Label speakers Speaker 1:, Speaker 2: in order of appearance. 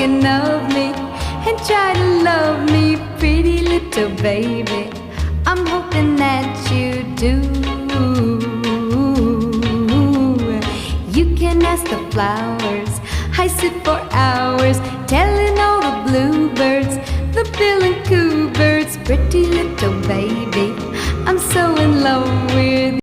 Speaker 1: thinking of me and try to love me, pretty little baby. I'm hoping that you do. You can ask the flowers, I sit for hours telling all the bluebirds, the bill and coo birds, pretty little baby, I'm so in love with you.